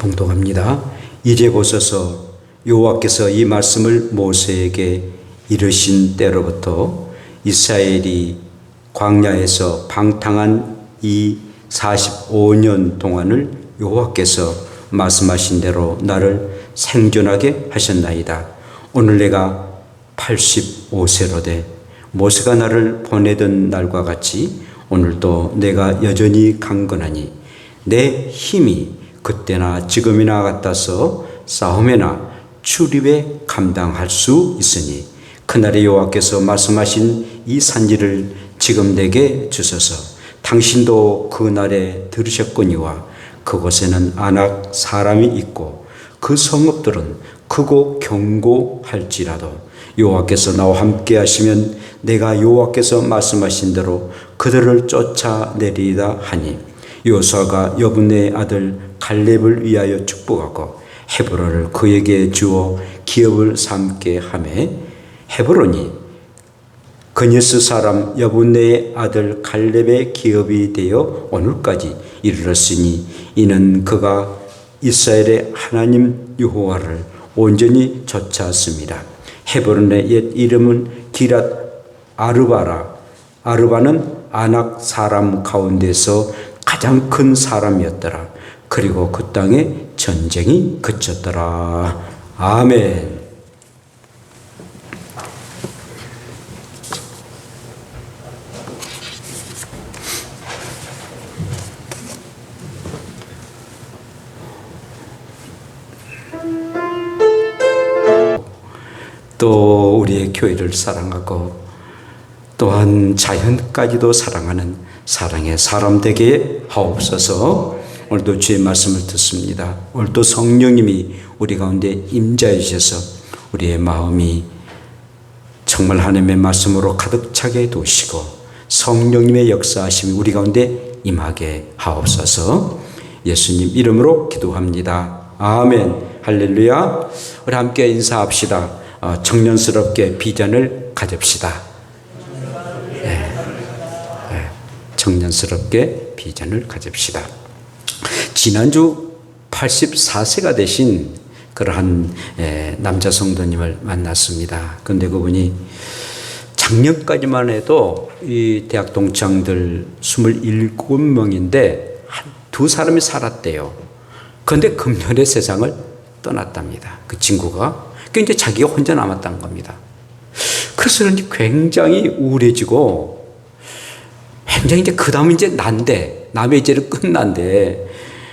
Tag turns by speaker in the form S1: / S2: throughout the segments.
S1: 봉독합니다. 이제 보소서 여호와께서 이 말씀을 모세에게 이르신 때로부터 이스라엘이 광야에서 방탕한 이 45년 동안을 여호와께서 말씀하신 대로 나를 생존하게 하셨나이다. 오늘 내가 85세로 돼 모세가 나를 보내던 날과 같이 오늘도 내가 여전히 강건하니 내 힘이 그때나 지금이나 같아서 싸움에나 출입에 감당할 수 있으니 그날의 여호와께서 말씀하신 이 산지를 지금 내게 주소서. 당신도 그날에 들으셨거니와 그곳에는 아낙 사람이 있고 그 성읍들은 크고 견고할지라도 여호와께서 나와 함께 하시면 내가 여호와께서 말씀하신 대로 그들을 쫓아내리다 하니 여호수아가 여분의 아들 갈렙을 위하여 축복하고 헤브론을 그에게 주어 기업을 삼게 하매 헤브론이 그니스 사람 여분의 아들 갈렙의 기업이 되어 오늘까지 이르렀으니 이는 그가 이스라엘의 하나님 여호와를 온전히 쫓았습니다. 헤브론의 옛 이름은 기랏 아르바라. 아르바는 아낙 사람 가운데서 가장 큰 사람이었더라. 그리고 그 땅에 전쟁이 그쳤더라. 아멘. 또 우리의 교회를 사랑하고 또한 자연까지도 사랑하는 사랑의 사람 되게 하옵소서. 오늘도 주의 말씀을 듣습니다. 오늘도 성령님이 우리 가운데 임재해 주셔서 우리의 마음이 정말 하나님의 말씀으로 가득 차게 두시고 성령님의 역사하심이 우리 가운데 임하게 하옵소서. 예수님 이름으로 기도합니다. 아멘. 할렐루야. 우리 함께 인사합시다. 청년스럽게 비전을 가집시다. 청년스럽게 비전을 가집시다. 지난주 84세가 되신 그러한 남자 성도님을 만났습니다. 그런데 그분이 작년까지만 해도 이 대학 동창들 27명인데 한 두 사람이 살았대요. 그런데 금년에 세상을 떠났답니다. 그 친구가. 그 이제 자기가 혼자 남았다는 겁니다. 그래서 그런지 굉장히 우울해지고 굉장히 이제 그 다음은 이제 난데 남의 이제는 끝난데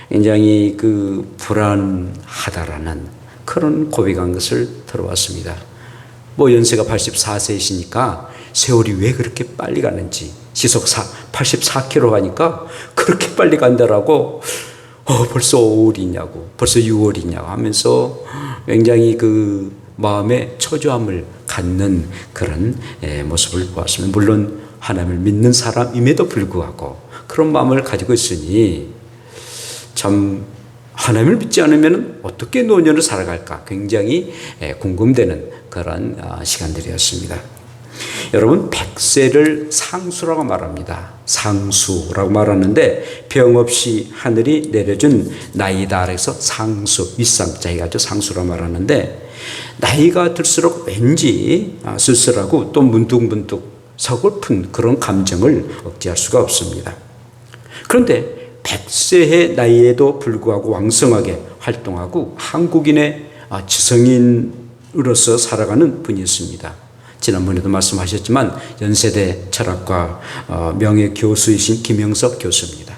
S1: 굉장히 그 불안하다라는 그런 고백한 것을 들어왔습니다. 뭐 연세가 84세이시니까 세월이 왜 그렇게 빨리 가는지 시속 84km 가니까 그렇게 빨리 간다라고 벌써 5월이냐고 벌써 6월이냐고 하면서 굉장히 그 마음에 초조함을 갖는 그런 모습을 보았습니다. 물론 하나님을 믿는 사람임에도 불구하고 그런 마음을 가지고 있으니 참 하나님을 믿지 않으면 어떻게 노년을 살아갈까 굉장히 궁금되는 그런 시간들이었습니다. 여러분 100세를 상수라고 말합니다. 상수라고 말하는데 병 없이 하늘이 내려준 나이다 그래서 상수 윗상자 해가지고 상수라고 말하는데 나이가 들수록 왠지 쓸쓸하고 또 문득문득 서글픈 그런 감정을 억제할 수가 없습니다. 그런데 100세의 나이에도 불구하고 왕성하게 활동하고 한국인의 지성인으로서 살아가는 분이 있습니다. 지난번에도 말씀하셨지만 연세대 철학과 명예교수이신 김영석 교수입니다.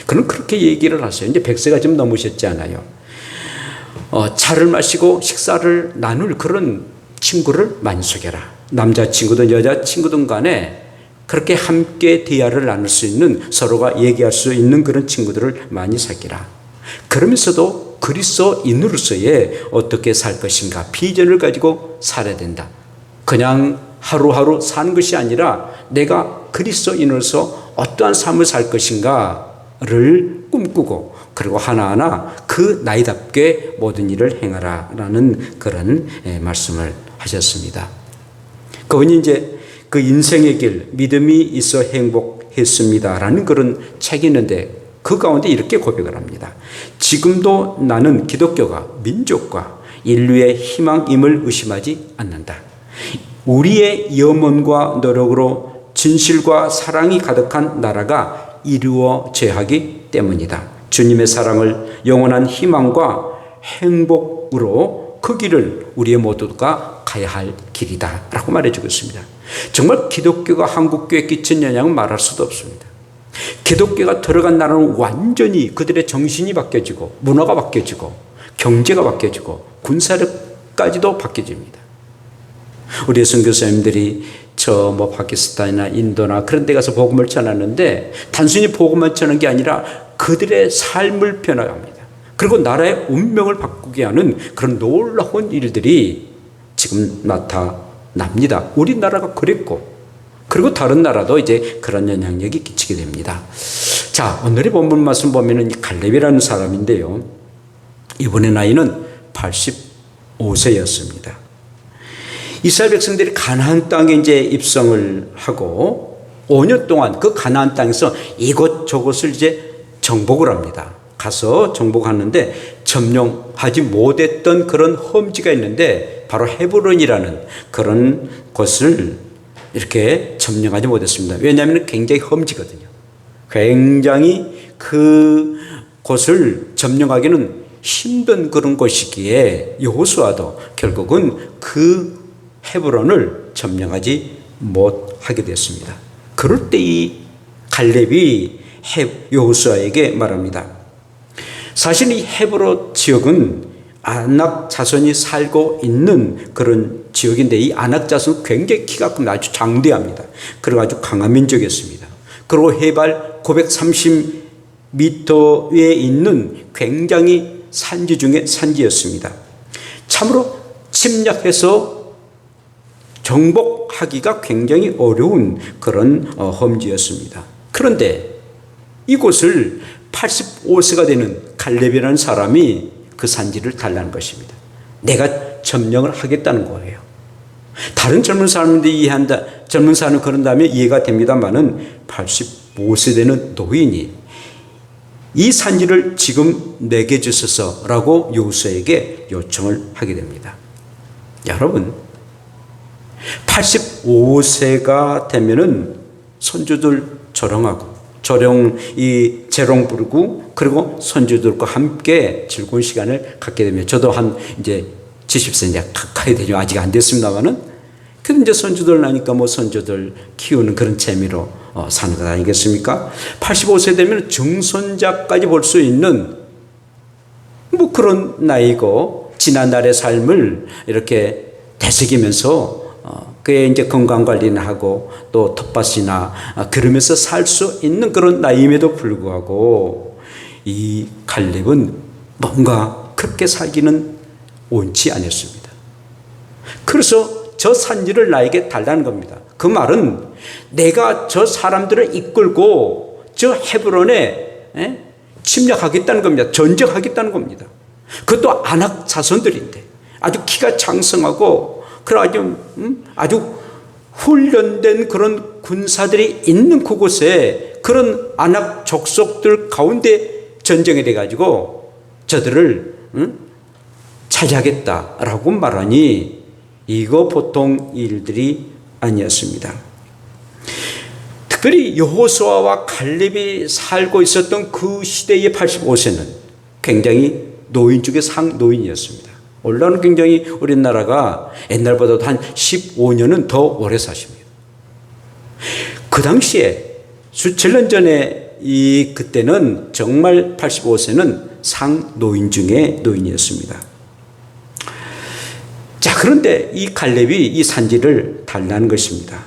S1: 그는 그렇게 얘기를 하세요. 이제 100세가 좀 넘으셨지 않아요. 차를 마시고 식사를 나눌 그런 친구를 많이 속여라. 남자친구든 여자친구든 간에 그렇게 함께 대화를 나눌 수 있는 서로가 얘기할 수 있는 그런 친구들을 많이 사귀라. 그러면서도 그리스도인으로서의 어떻게 살 것인가 비전을 가지고 살아야 된다. 그냥 하루하루 사는 것이 아니라 내가 그리스도인으로서 어떠한 삶을 살 것인가를 꿈꾸고 그리고 하나하나 그 나이답게 모든 일을 행하라라는 그런 말씀을 하셨습니다. 그분이 이제 그 인생의 길 믿음이 있어 행복했습니다라는 그런 책이 있는데 그 가운데 이렇게 고백을 합니다. 지금도 나는 기독교가 민족과 인류의 희망임을 의심하지 않는다. 우리의 염원과 노력으로 진실과 사랑이 가득한 나라가 이루어져야 하기 때문이다. 주님의 사랑을 영원한 희망과 행복으로 그 길을 우리 모두가 가야 할 길이다 라고 말해주고 있습니다. 정말 기독교가 한국교회에 끼친 영향은 말할 수도 없습니다. 기독교가 들어간 나라는 완전히 그들의 정신이 바뀌어지고 문화가 바뀌어지고 경제가 바뀌어지고 군사력까지도 바뀌어집니다. 우리 선교사님들이 저 파키스탄이나 인도나 그런 데 가서 복음을 전하는데 단순히 복음만 전하는 게 아니라 그들의 삶을 변화합니다. 그리고 나라의 운명을 바꾸게 하는 그런 놀라운 일들이 지금 나타납니다. 우리나라가 그랬고 그리고 다른 나라도 이제 그런 영향력이 끼치게 됩니다. 자, 오늘의 본문 말씀 보면은 갈렙이라는 사람인데요. 이분의 나이는 85세였습니다. 이스라엘 백성들이 가나안 땅에 이제 입성을 하고 5년 동안 그 가나안 땅에서 이곳저곳을 이제 정복을 합니다. 가서 정복하는데 점령하지 못했던 그런 험지가 있는데 바로 헤브론이라는 그런 곳을 이렇게 점령하지 못했습니다. 왜냐하면 굉장히 험지거든요. 굉장히 그 곳을 점령하기는 힘든 그런 곳이기에 여호수아도 결국은 그 헤브론을 점령하지 못하게 됐습니다. 그럴 때 이 갈렙이 여호수아에게 말합니다. 사실 이 헤브론 지역은 아낙 자손이 살고 있는 그런 지역인데 이 아낙 자손은 굉장히 키가 큽니다. 아주 장대합니다. 그리고 아주 강한 민족이었습니다. 그리고 해발 930m에 있는 굉장히 산지 중에 산지였습니다. 참으로 침략해서 정복하기가 굉장히 어려운 그런 험지였습니다. 그런데 이곳을 85세가 되는 갈렙이라는 사람이 그 산지를 달라는 것입니다. 내가 점령을 하겠다는 거예요. 다른 젊은 사람들이 이해한다. 젊은 사람은 그런 다음에 이해가 됩니다만은 85세 되는 노인이 이 산지를 지금 내게 주소서라고 여호수아에게 요청을 하게 됩니다. 여러분, 85세가 되면은 손주들 조롱하고 재롱 부르고 그리고 손주들과 함께 즐거운 시간을 갖게 되면 저도 한 이제 70세 이제 가까이 되죠. 아직 안 됐습니다만은 근데 이제 손주들 나니까 손주들 키우는 그런 재미로 사는 것 아니겠습니까? 85세 되면 증손자까지 볼 수 있는 그런 나이고 지난날의 삶을 이렇게 되새기면서 그에 이제 건강 관리는 하고 또 텃밭이나 그러면서 살 수 있는 그런 나이임에도 불구하고 이 갈렙은 뭔가 그렇게 살기는 옳지 않았습니다. 그래서 저 산지를 나에게 달라는 겁니다. 그 말은 내가 저 사람들을 이끌고 저 헤브론에 침략하겠다는 겁니다. 전쟁하겠다는 겁니다. 그것도 아낙 자손들인데 아주 키가 장성하고 아주 훈련된 그런 군사들이 있는 그곳에 그런 아낙 족속들 가운데 전쟁이 돼가지고 저들을 차지하겠다라고 말하니 이거 보통 일들이 아니었습니다. 특별히 여호수아와 갈렙이 살고 있었던 그 시대의 85세는 굉장히 노인 중에 상노인이었습니다. 원래는 굉장히 우리나라가 옛날보다도 한 15년은 더 오래 사십니다. 그 당시에 수천 년 전에 그때는 정말 85세는 상노인 중에 노인이었습니다. 자, 그런데 이 갈렙이 이 산지를 달라는 것입니다.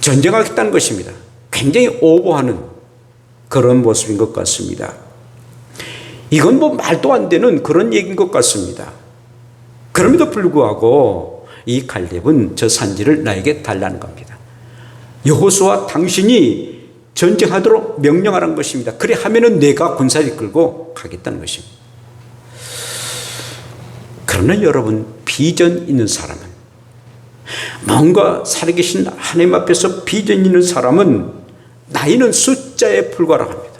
S1: 전쟁하겠다는 것입니다. 굉장히 오버하는 그런 모습인 것 같습니다. 이건 말도 안 되는 그런 얘기인 것 같습니다. 그럼에도 불구하고 이 갈렙은 저 산지를 나에게 달라는 겁니다. 여호수아 당신이 전쟁하도록 명령하라는 것입니다. 그래 하면은 내가 군사를 이끌고 가겠다는 것입니다. 그러나 여러분, 비전 있는 사람은 뭔가 살아계신 하나님 앞에서 비전 있는 사람은 나이는 숫자에 불과라고 합니다.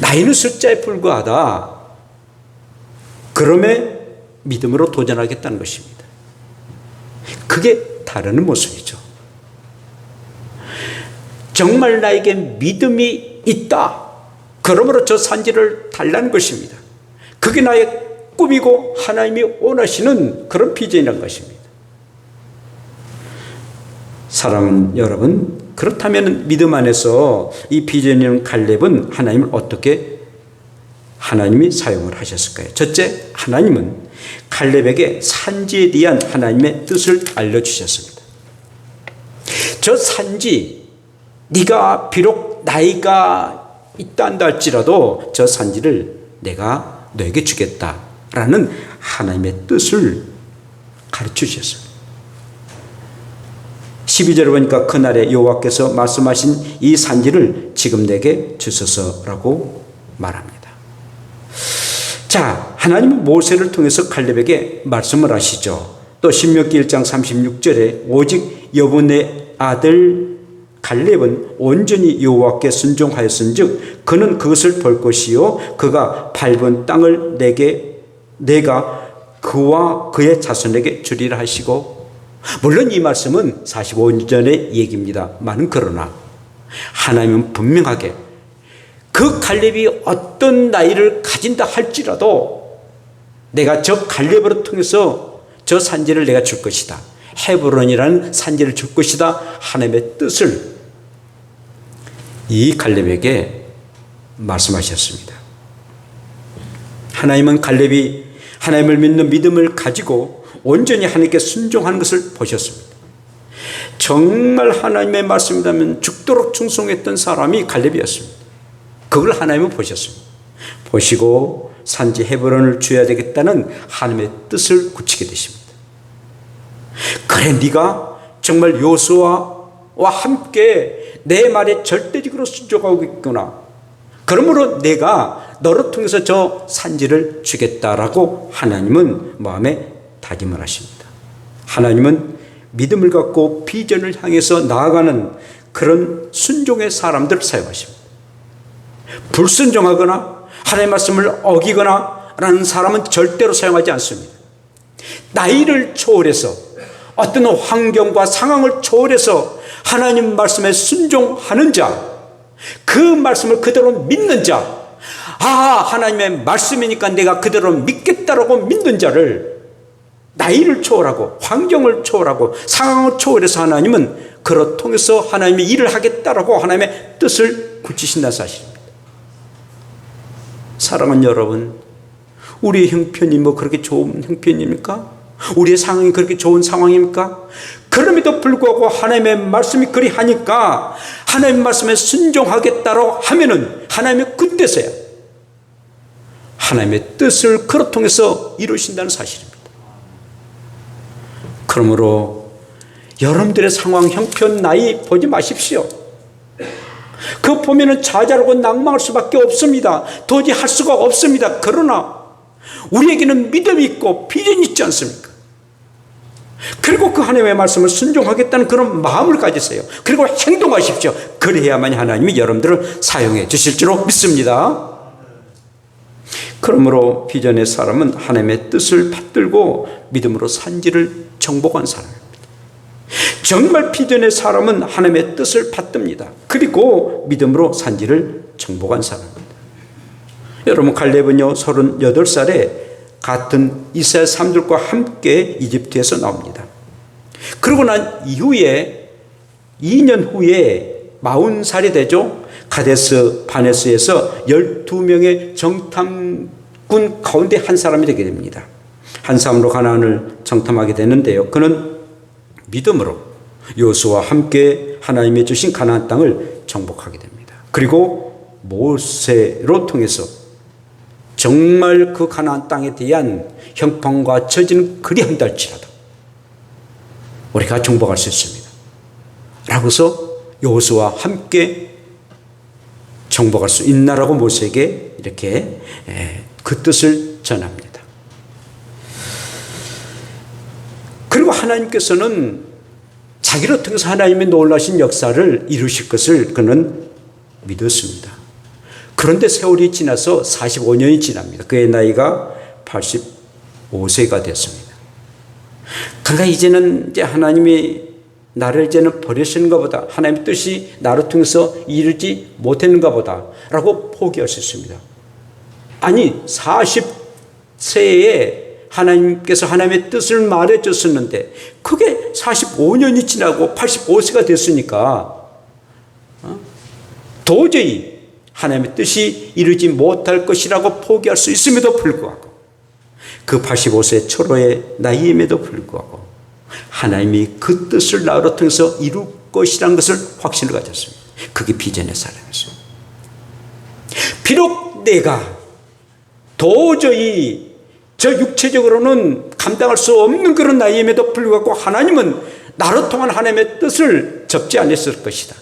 S1: 나이는 숫자에 불과하다. 그럼에 믿음으로 도전하겠다는 것입니다. 그게 다른 모습이죠. 정말 나에게 믿음이 있다. 그러므로 저 산지를 달라는 것입니다. 그게 나의 꿈이고 하나님이 원하시는 그런 비전이라는 것입니다. 사랑하는 여러분, 그렇다면 믿음 안에서 이 비전이라는 갈렙은 하나님을 어떻게 하나님이 사용을 하셨을까요? 첫째, 하나님은 갈렙에게 산지에 대한 하나님의 뜻을 알려주셨습니다. 저 산지, 네가 비록 나이가 있다 한다 할지라도 저 산지를 내가 너에게 주겠다라는 하나님의 뜻을 가르쳐 주셨습니다. 12절에 보니까 그날에 여호와께서 말씀하신 이 산지를 지금 내게 주소서라고 말합니다. 자, 하나님은 모세를 통해서 갈렙에게 말씀을 하시죠. 또 신명기 1장 36절에 오직 여분의 아들 갈렙은 온전히 여호와께 순종하였은즉 그는 그것을 볼 것이요 그가 밟은 땅을 내가 그와 그의 자손에게 주리라 하시고, 물론 이 말씀은 45년 전의 얘기입니다만 그러나 하나님은 분명하게 그 갈렙이 어떤 나이를 가진다 할지라도 내가 저 갈렙으로 통해서 저 산지를 내가 줄 것이다. 헤브론이라는 산지를 줄 것이다. 하나님의 뜻을 이 갈렙에게 말씀하셨습니다. 하나님은 갈렙이 하나님을 믿는 믿음을 가지고 온전히 하나님께 순종하는 것을 보셨습니다. 정말 하나님의 말씀이라면 죽도록 충성했던 사람이 갈렙이었습니다. 그걸 하나님은 보셨습니다. 보시고 산지 헤브론을 줘야 되겠다는 하나님의 뜻을 굳히게 되십니다. 그래, 네가 정말 여호수아와 함께 내 말에 절대적으로 순종하고 있구나. 그러므로 내가 너를 통해서 저 산지를 주겠다라고 하나님은 마음에 다짐을 하십니다. 하나님은 믿음을 갖고 비전을 향해서 나아가는 그런 순종의 사람들을 사용하십니다. 불순종하거나 하나님의 말씀을 어기거나 라는 사람은 절대로 사용하지 않습니다. 나이를 초월해서 어떤 환경과 상황을 초월해서 하나님 말씀에 순종하는 자, 그 말씀을 그대로 믿는 자, 하나님의 말씀이니까 내가 그대로 믿겠다라고 믿는 자를 나이를 초월하고 환경을 초월하고 상황을 초월해서 하나님은 그를 통해서 하나님의 일을 하겠다라고 하나님의 뜻을 굳히신다는 사실입니다. 사랑하는 여러분, 우리의 형편이 뭐 그렇게 좋은 형편입니까? 우리의 상황이 그렇게 좋은 상황입니까? 그럼에도 불구하고 하나님의 말씀이 그리하니까 하나님의 말씀에 순종하겠다고 하면은 하나님의 그때서야 하나님의 뜻을 그를 통해서 이루신다는 사실입니다. 그러므로 여러분들의 상황, 형편, 나이 보지 마십시오. 그거 보면은 좌절하고 낭망할 수밖에 없습니다. 도저히 할 수가 없습니다. 그러나 우리에게는 믿음이 있고 비전이 있지 않습니까? 그리고 그 하나님의 말씀을 순종하겠다는 그런 마음을 가지세요. 그리고 행동하십시오. 그래야만 하나님이 여러분들을 사용해 주실 줄로 믿습니다. 그러므로 비전의 사람은 하나님의 뜻을 받들고 믿음으로 산지를 정복한 사람입니다. 정말 비전의 사람은 하나님의 뜻을 받듭니다. 그리고 믿음으로 산지를 정복한 사람입니다. 여러분, 갈렙은요 38살에 같은 이스라엘 사람들과 함께 이집트에서 나옵니다. 그러고 난 이후에 2년 후에 40살이 되죠. 가데스 바네스에서 12명의 정탐꾼 가운데 한 사람이 되게 됩니다. 한 사람으로 가나안을 정탐하게 되는데요. 그는 믿음으로 여호수아와 함께 하나님이 주신 가나안 땅을 정복하게 됩니다. 그리고 모세로 통해서 정말 그 가나안 땅에 대한 형편과 처지는 그리한다 할지라도 우리가 정복할 수 있습니다. 라고서 여호수아와 함께 정복할 수 있나라고 모세에게 이렇게 그 뜻을 전합니다. 그리고 하나님께서는 자기로 통해서 하나님의 놀라신 역사를 이루실 것을 그는 믿었습니다. 그런데 세월이 지나서 45년이 지납니다. 그의 나이가 85세가 됐습니다. 그러니까 이제는 이제 하나님이 나를 이제는 버리시는가 보다, 하나님의 뜻이 나를 통해서 이루지 못했는가 보다 라고 포기하셨습니다. 아니 40세에 하나님께서 하나님의 뜻을 말해줬었는데 그게 45년이 지나고 85세가 됐으니까 도저히 하나님의 뜻이 이루지 못할 것이라고 포기할 수 있음에도 불구하고 그 85세 초로의 나이임에도 불구하고 하나님이 그 뜻을 나로 통해서 이룰 것이라는 것을 확신을 가졌습니다. 그게 비전의 사람이었습니다. 비록 내가 도저히 저 육체적으로는 감당할 수 없는 그런 나이임에도 불구하고 하나님은 나로 통한 하나님의 뜻을 접지 않았을 것이다.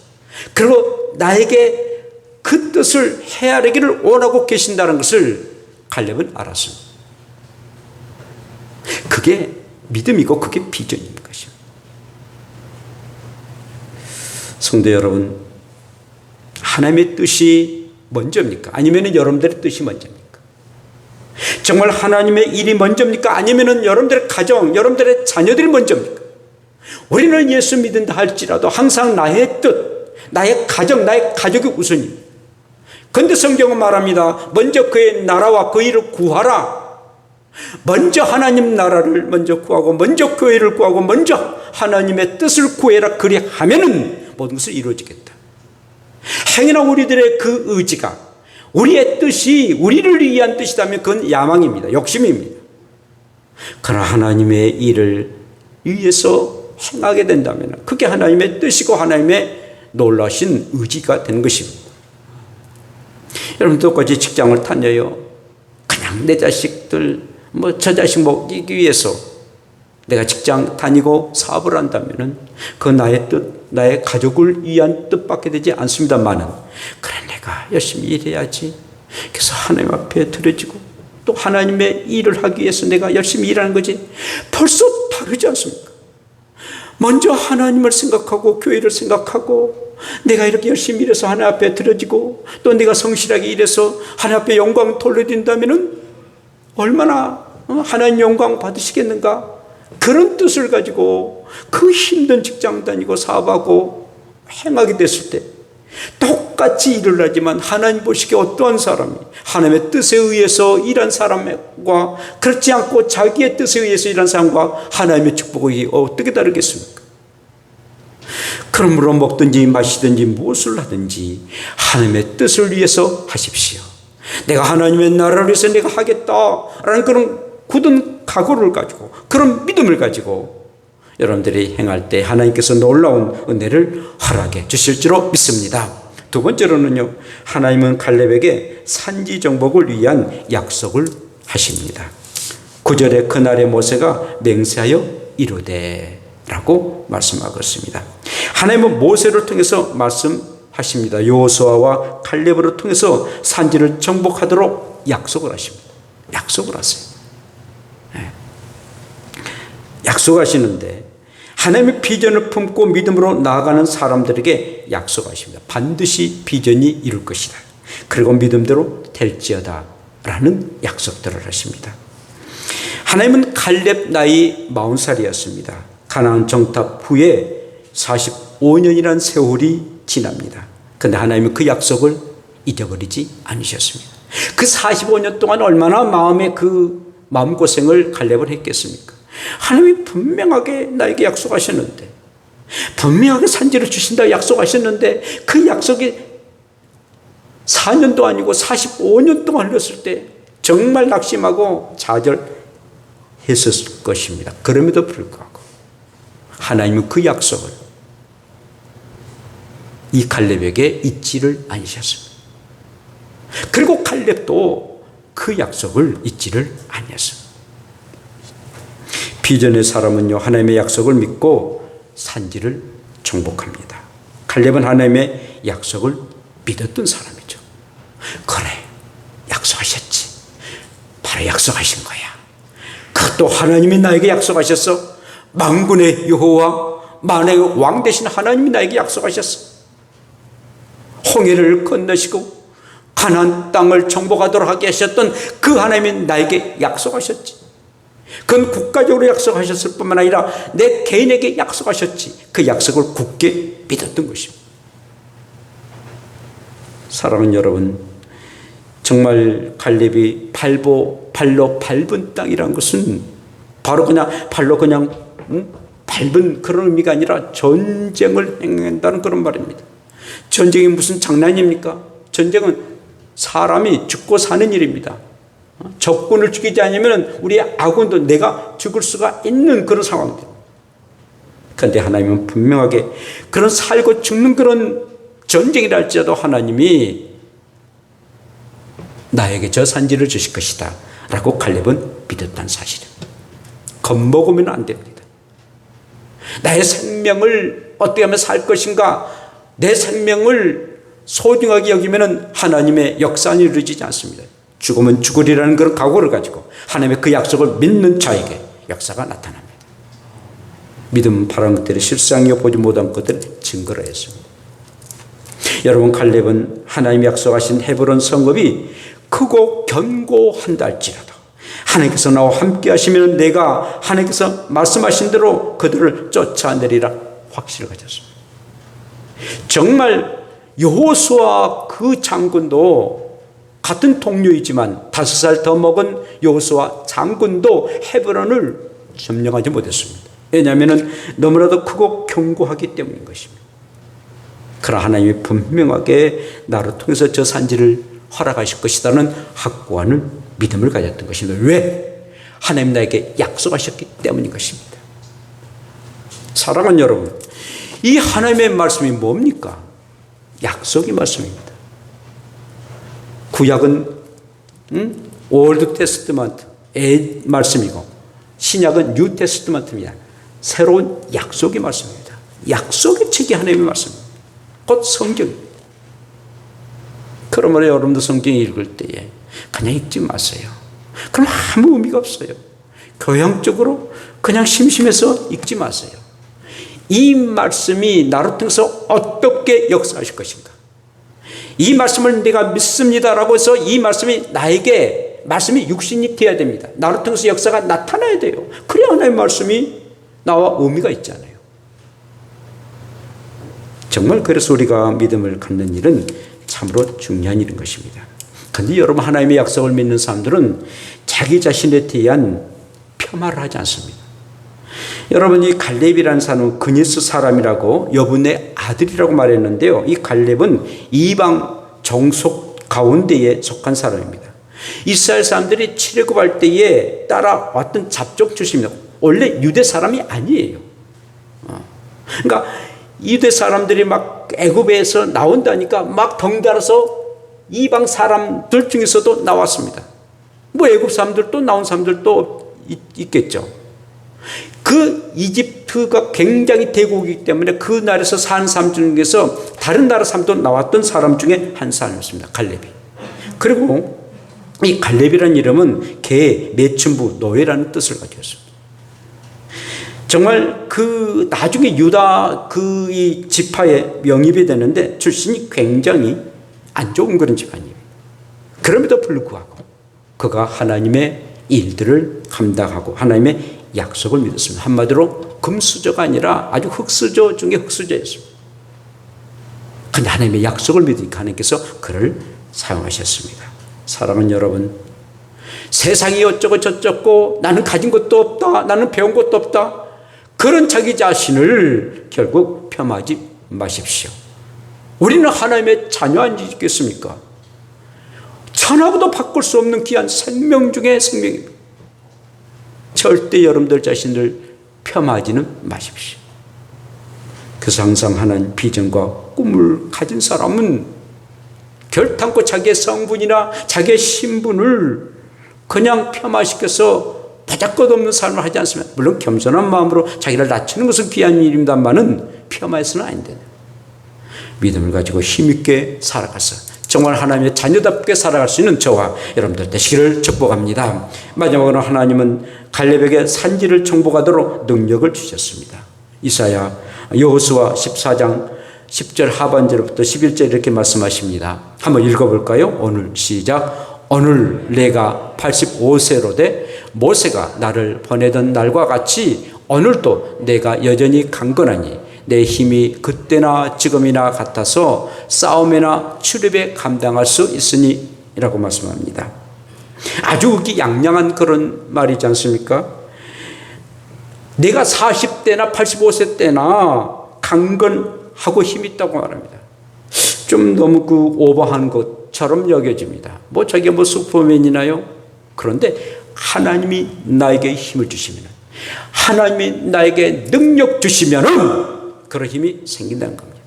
S1: 그리고 나에게 그 뜻을 헤아리기를 원하고 계신다는 것을 갈렙은 알았습니다. 그게 믿음이고 그게 비전인 것입니다. 성도 여러분, 하나님의 뜻이 먼저입니까? 아니면 여러분들의 뜻이 먼저입니까? 정말 하나님의 일이 먼저입니까? 아니면 여러분들의 가정, 여러분들의 자녀들이 먼저입니까? 우리는 예수 믿는다 할지라도 항상 나의 뜻, 나의 가정, 나의 가족이 우선입니다. 그런데 성경은 말합니다. 먼저 그의 나라와 그 일을 구하라. 먼저 하나님 나라를 먼저 구하고 먼저 교회를 구하고 먼저 하나님의 뜻을 구해라. 그리하면은 모든 것을 이루어지겠다. 행여나 우리들의 그 의지가 우리의 뜻이 우리를 위한 뜻이라면 그건 야망입니다. 욕심입니다. 그러나 하나님의 일을 위해서 행하게 된다면 그게 하나님의 뜻이고 하나님의 놀라신 의지가 되는 것입니다. 여러분 똑같이 직장을 다녀요. 그냥 내 자식들 저 자식 먹이기 위해서 내가 직장 다니고 사업을 한다면 그 나의 뜻, 나의 가족을 위한 뜻밖에 되지 않습니다만은 그래 내가 열심히 일해야지. 그래서 하나님 앞에 드려지고 또 하나님의 일을 하기 위해서 내가 열심히 일하는 거지. 벌써 다르지 않습니까? 먼저 하나님을 생각하고 교회를 생각하고 내가 이렇게 열심히 일해서 하나님 앞에 드려지고 또 내가 성실하게 일해서 하나님 앞에 영광 돌려드린다면 얼마나 하나님 영광 받으시겠는가? 그런 뜻을 가지고 그 힘든 직장 다니고 사업하고 행하게 됐을 때 똑같이 일을 하지만 하나님 보시기에 어떠한 사람이 하나님의 뜻에 의해서 일한 사람과 그렇지 않고 자기의 뜻에 의해서 일한 사람과 하나님의 축복이 어떻게 다르겠습니까? 그러므로 먹든지 마시든지 무엇을 하든지 하나님의 뜻을 위해서 하십시오. 내가 하나님의 나라를 위해서 내가 하겠다라는 그런 굳은 각오를 가지고 그런 믿음을 가지고 여러분들이 행할 때 하나님께서 놀라운 은혜를 허락해 주실 줄로 믿습니다. 두 번째로는요, 하나님은 갈렙에게 산지 정복을 위한 약속을 하십니다. 9절에 그날에 모세가 맹세하여 이르되 라고 말씀하고 있습니다. 하나님은 모세를 통해서 말씀하십니다. 여호수아와 갈렙을 통해서 산지를 정복하도록 약속을 하십니다. 약속을 하세요. 약속하시는데 하나님의 비전을 품고 믿음으로 나아가는 사람들에게 약속하십니다. 반드시 비전이 이룰 것이다. 그리고 믿음대로 될지어다 라는 약속들을 하십니다. 하나님은 갈렙 나이 40살이었습니다. 가나안 정탐 후에 45년이라는 세월이 지납니다. 그런데 하나님은 그 약속을 잊어버리지 않으셨습니다. 그 45년 동안 얼마나 마음고생을 갈렙을 했겠습니까? 하나님이 분명하게 나에게 약속하셨는데, 분명하게 산지를 주신다고 약속하셨는데 그 약속이 4년도 아니고 45년 동안 흘렀을 때 정말 낙심하고 좌절했을 것입니다. 그럼에도 불구하고 하나님은 그 약속을 이 갈렙에게 잊지를 않으셨습니다. 그리고 갈렙도 그 약속을 잊지를 아니었습니다. 비전의 사람은요, 하나님의 약속을 믿고 산지를 정복합니다. 갈렙은 하나님의 약속을 믿었던 사람이죠. 그래, 약속하셨지. 바로 약속하신 거야. 그것도 하나님이 나에게 약속하셨어. 만군의 여호와 만왕의 왕 되신 하나님이 나에게 약속하셨어. 홍해를 건너시고 가나안 땅을 정복하도록 하게 하셨던 그 하나님이 나에게 약속하셨지. 그건 국가적으로 약속하셨을 뿐만 아니라 내 개인에게 약속하셨지. 그 약속을 굳게 믿었던 것입니다. 사랑하는 여러분, 정말 갈렙이 발로 밟은 땅이라는 것은 바로 그냥 발로 그냥 밟은 그런 의미가 아니라 전쟁을 행한다는 그런 말입니다. 전쟁이 무슨 장난입니까? 전쟁은 사람이 죽고 사는 일입니다. 적군을 죽이지 않으면 우리 아군도 내가 죽을 수가 있는 그런 상황입니다. 그런데 하나님은 분명하게 그런 살고 죽는 그런 전쟁이라 할지라도 하나님이 나에게 저 산지를 주실 것이다 라고 갈렙은 믿었다는 사실입니다. 겁먹으면 안 됩니다. 나의 생명을 어떻게 하면 살 것인가, 내 생명을 소중하게 여기면 하나님의 역사는 이루어지지 않습니다. 죽으면 죽으리라는 그런 각오를 가지고 하나님의 그 약속을 믿는 자에게 역사가 나타납니다. 믿음은 바라는 것들이 실상이요 보지 못한 것들을 증거로 했습니다. 여러분, 갈렙은 하나님이 약속하신 헤브론 성읍이 크고 견고한다 할지라도 하나님께서 나와 함께 하시면 내가 하나님께서 말씀하신 대로 그들을 쫓아내리라 확신을 가졌습니다. 정말 여호수아 그 장군도 같은 동료이지만 5살 더 먹은 여호수아 장군도 헤브론을 점령하지 못했습니다. 왜냐하면 너무나도 크고 견고하기 때문인 것입니다. 그러나 하나님이 분명하게 나를 통해서 저 산지를 허락하실 것이라는 확고한 믿음을 가졌던 것입니다. 왜? 하나님 나에게 약속하셨기 때문인 것입니다. 사랑하는 여러분, 이 하나님의 말씀이 뭡니까? 약속의 말씀입니다. 구약은 올드 테스트먼트의 말씀이고 신약은 뉴 테스트먼트입니다. 새로운 약속의 말씀입니다. 약속의 책이 하나님의 말씀입니다. 곧 성경입니다. 그러므로 여러분도 성경 읽을 때에 그냥 읽지 마세요. 그럼 아무 의미가 없어요. 교양적으로 그냥 심심해서 읽지 마세요. 이 말씀이 나를 통해서 어떻게 역사하실 것인가? 이 말씀을 내가 믿습니다라고 해서 이 말씀이 나에게 말씀이 육신이 되어야 됩니다. 나를 통해서 역사가 나타나야 돼요. 그래야 하나님의 말씀이 나와 의미가 있잖아요. 정말 그래서 우리가 믿음을 갖는 일은 참으로 중요한 일인 것입니다. 그런데 여러분, 하나님의 약속을 믿는 사람들은 자기 자신에 대한 폄하를 하지 않습니다. 여러분, 이 갈렙이라는 사람은 그니스 사람이라고 여분의 아들이라고 말했는데요. 이 갈렙은 이방 종속 가운데에 속한 사람입니다. 이스라엘 사람들이 출애굽할 때에 따라왔던 잡족 출신입니다. 원래 유대 사람이 아니에요. 그러니까 유대 사람들이 막 애굽에서 나온다니까 막 덩달아서 이방 사람들 중에서도 나왔습니다. 뭐 애굽 사람들도 나온 사람들도 있겠죠. 그 이집트가 굉장히 대국이기 때문에 그 나라에서 사는 사람 중에서 다른 나라 사람도 나왔던 사람 중에 한 사람이었습니다. 갈렙이. 그리고 이 갈렙이라는 이름은 개, 매춘부, 노예라는 뜻을 가지고 있습니다. 정말 그 나중에 유다 그 이 지파에 명입이 되는데 출신이 굉장히 안 좋은 그런 집안입니다. 그럼에도 불구하고 그가 하나님의 일들을 감당하고 하나님의 약속을 믿었습니다. 한마디로 금수저가 아니라 아주 흙수저 중에 흙수저였습니다. 그런데 하나님의 약속을 믿으니까 하나님께서 그를 사용하셨습니다. 사랑하는 여러분, 세상이 어쩌고 저쩌고 나는 가진 것도 없다, 나는 배운 것도 없다, 그런 자기 자신을 결국 폄하하지 마십시오. 우리는 하나님의 자녀 아니겠습니까? 천하보다 바꿀 수 없는 귀한 생명 중에 생명입니다. 절대 여러분들 자신을 폄하하지는 마십시오. 그래서 항상 하나님 비전과 꿈을 가진 사람은 결단코 자기의 성분이나 자기의 신분을 그냥 폄하시켜서 바짝것없는 삶을 하지 않습니다. 물론 겸손한 마음으로 자기를 낮추는 것은 귀한 일입니다만은 폄하해서는 안 돼요. 믿음을 가지고 힘있게 살아가서 정말 하나님의 자녀답게 살아갈 수 있는 저와 여러분들 되시기를 축복합니다. 마지막으로 하나님은 갈렙에게 산지를 정복하도록 능력을 주셨습니다. 이사야 여호수아 14장 10절 하반절부터 11절 이렇게 말씀하십니다. 한번 읽어볼까요? 오늘 시작. 오늘 내가 85세로 돼 모세가 나를 보내던 날과 같이 오늘도 내가 여전히 강건하니 내 힘이 그때나 지금이나 같아서 싸움이나 출입에 감당할 수 있으니 라고 말씀합니다. 아주 양양한 그런 말이지 않습니까? 내가 40대나 85세 때나 강건하고 힘이 있다고 말합니다. 좀 너무 그 오버한 것처럼 여겨집니다. 뭐 저게 뭐 슈퍼맨이나요? 그런데 하나님이 나에게 힘을 주시면, 하나님이 나에게 능력 주시면은 그런 힘이 생긴다는 겁니다.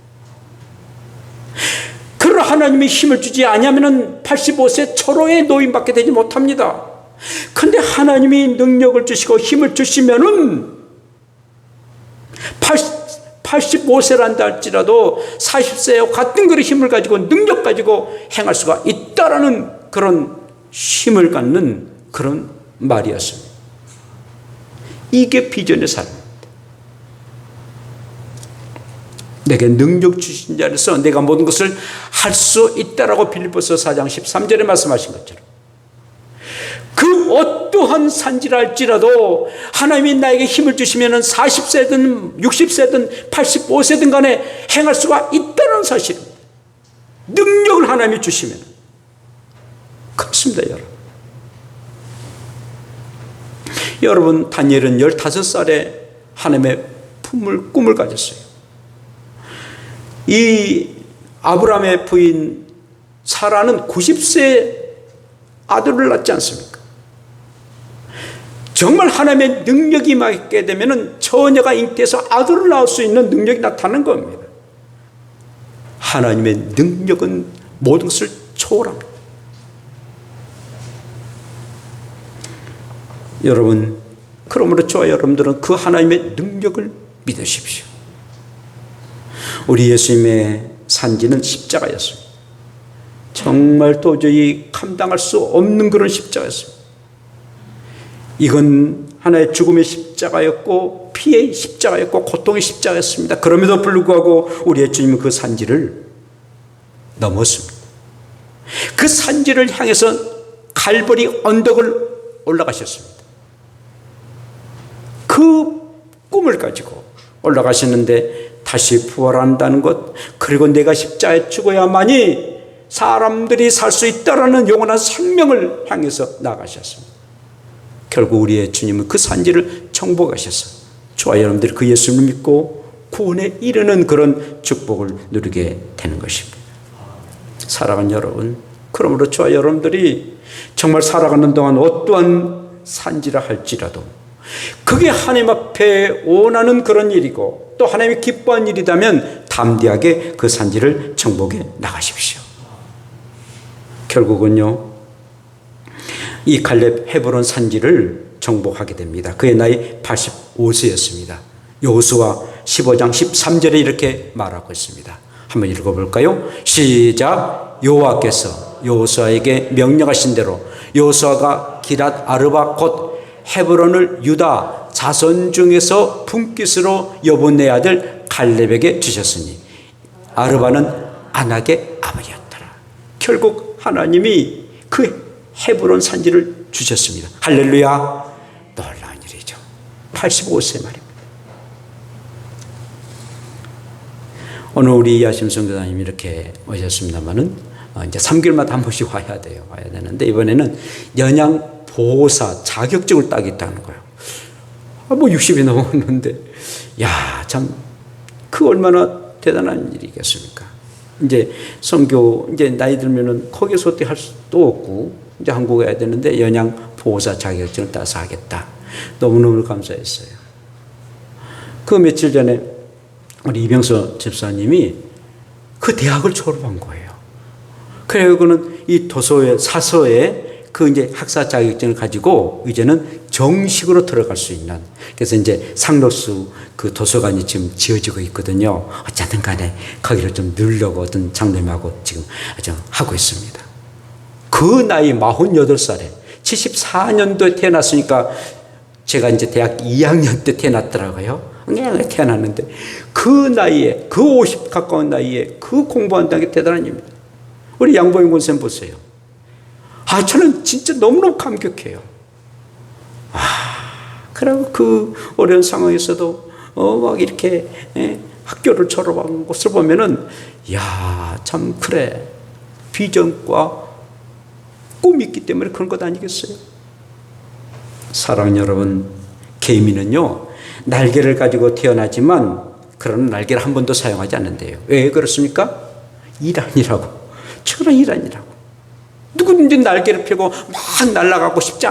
S1: 그런 하나님이 힘을 주지 않으면 85세 초로의 노인밖에 되지 못합니다. 그런데 하나님이 능력을 주시고 힘을 주시면은 85세란다 할지라도 40세와 같은 그런 힘을 가지고 능력 가지고 행할 수가 있다라는 그런 힘을 갖는 그런 말이었습니다. 이게 비전의 삶입니다. 내게 능력 주신 자로서 내가 모든 것을 할 수 있다라고 빌립보서 4장 13절에 말씀하신 것처럼 그 어떠한 산지라 할지라도 하나님이 나에게 힘을 주시면 40세든 60세든 85세든 간에 행할 수가 있다는 사실입니다. 능력을 하나님이 주시면 그렇습니다. 여러분 다니엘은 15살에 하나님의 꿈을 가졌어요. 이 아브라함의 부인 사라는 90세 아들을 낳지 않습니까? 정말 하나님의 능력이 임하게 되면 처녀가 잉태해서 아들을 낳을 수 있는 능력이 나타나는 겁니다. 하나님의 능력은 모든 것을 초월합니다. 여러분, 그러므로 저와 여러분들은 그 하나님의 능력을 믿으십시오. 우리 예수님의 산지는 십자가였습니다. 정말 도저히 감당할 수 없는 그런 십자가였습니다. 이건 하나의 죽음의 십자가였고 피의 십자가였고 고통의 십자가였습니다. 그럼에도 불구하고 우리의 주님은 그 산지를 넘었습니다. 그 산지를 향해서 갈보리 언덕을 올라가셨습니다. 그 꿈을 가지고 올라가셨는데 다시 부활한다는 것, 그리고 내가 십자가에 죽어야만이 사람들이 살 수 있다라는 영원한 생명을 향해서 나가셨습니다. 결국 우리의 주님은 그 산지를 정복하셔서 저와 여러분들이 그 예수를 믿고 구원에 이르는 그런 축복을 누리게 되는 것입니다. 사랑하는 여러분, 그러므로 저와 여러분들이 정말 살아가는 동안 어떠한 산지라 할지라도 그게 하나님 앞에 원하는 그런 일이고 또 하나님이 기뻐한 일이라면 담대하게 그 산지를 정복해 나가십시오. 결국은요, 이 갈렙 헤브론 산지를 정복하게 됩니다. 그의 나이 85세였습니다. 여호수아 15장 13절에 이렇게 말하고 있습니다. 한번 읽어볼까요? 시작. 여호와께서 여호수아에게 명령하신 대로 여호수아가 기랏 아르바 곧 헤브론을 유다 자손 중에서 분깃으로 여분네 아들 갈렙에게 주셨으니 아르바는 아낙의 아버지였더라. 결국 하나님이 그 헤브론 산지를 주셨습니다. 할렐루야. 놀라운 일이죠. 85세 말입니다. 오늘 우리 이하심 선교사님이 이렇게 오셨습니다만은 이제 3개월마다 한 번씩 와야 돼요. 와야 되는데 이번에는 연양 보호사 자격증을 따겠다는 거예요. 뭐 60이 넘었는데, 야, 참, 그 얼마나 대단한 일이겠습니까? 이제 선교, 이제 나이 들면은 거기서 어떻게 할 수도 없고, 이제 한국에 와야 되는데 연양 보호사 자격증을 따서 하겠다. 너무너무 감사했어요. 그 며칠 전에 우리 이병서 집사님이 그 대학을 졸업한 거예요. 그래서 그는 이 도서에, 사서에 그 이제 학사 자격증을 가지고 이제는 정식으로 들어갈 수 있는, 그래서 이제 상록수 그 도서관이 지금 지어지고 있거든요. 어쨌든 간에 거기를 좀 늘려고 어떤 장로님하고 지금 하고 있습니다. 그 나이 48살에 74년도에 태어났으니까 제가 이제 대학 2학년 때 태어났더라고요. 그냥 태어났는데 그 나이에, 그 50 가까운 나이에 그 공부한다는 게 대단한 일입니다. 우리 양보영 권사님 보세요. 저는 진짜 너무너무 감격해요. 그리고 그 어려운 상황에서도 막 이렇게 학교를 졸업한 것을 보면은 참 그래, 비전과 꿈이 있기 때문에 그런 것 아니겠어요? 사랑하는 여러분, 개미는요 날개를 가지고 태어나지만 그런 날개를 한 번도 사용하지 않는데요. 왜 그렇습니까? 일하느라고, 저런 일하느라고. 누구든지 날개를 펴고 막 날아가고 싶지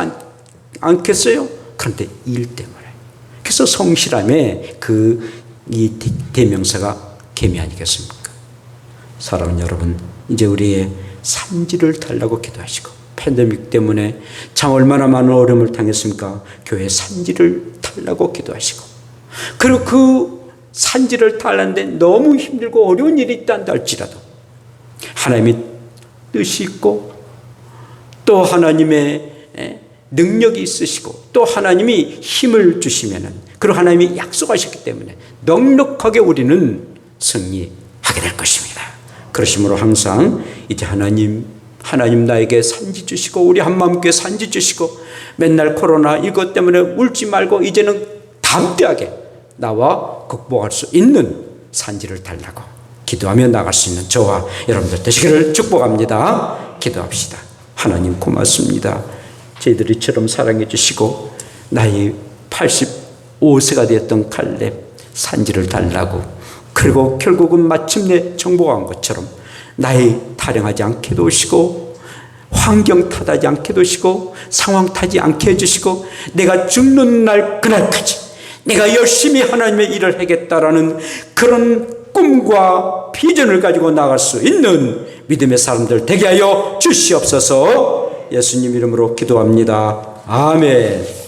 S1: 않겠어요? 그런데 일 때문에. 그래서 성실함의 이 대명사가 개미 아니겠습니까? 사랑하는 여러분, 이제 우리의 산지를 달라고 기도하시고, 팬데믹 때문에 참 얼마나 많은 어려움을 당했습니까? 교회 산지를 달라고 기도하시고, 그리고 그 산지를 달라는데 너무 힘들고 어려운 일이 있다 할지라도 하나님이 뜻이 있고 또 하나님의 능력이 있으시고 또 하나님이 힘을 주시면은, 그리고 하나님이 약속하셨기 때문에 넉넉하게 우리는 승리하게 될 것입니다. 그러심으로 항상 이제 하나님 나에게 산지 주시고 우리 한마음교회 산지 주시고 맨날 코로나 이것 때문에 울지 말고 이제는 담대하게 나와 극복할 수 있는 산지를 달라고 기도하며 나갈 수 있는 저와 여러분들 되시기를 축복합니다. 기도합시다. 하나님 고맙습니다. 저희들이처럼 사랑해 주시고 나이 85세가 되었던 갈렙 산지를 달라고, 그리고 결국은 마침내 정복한 것처럼 나이 타령하지 않게 도우시고 환경 탓하지 않게 도우시고 상황 타지 않게 해주시고 내가 죽는 날 그날까지 내가 열심히 하나님의 일을 하겠다라는 그런 꿈과 비전을 가지고 나갈 수 있는 믿음의 사람들 되게 하여 주시옵소서. 예수님 이름으로 기도합니다. 아멘.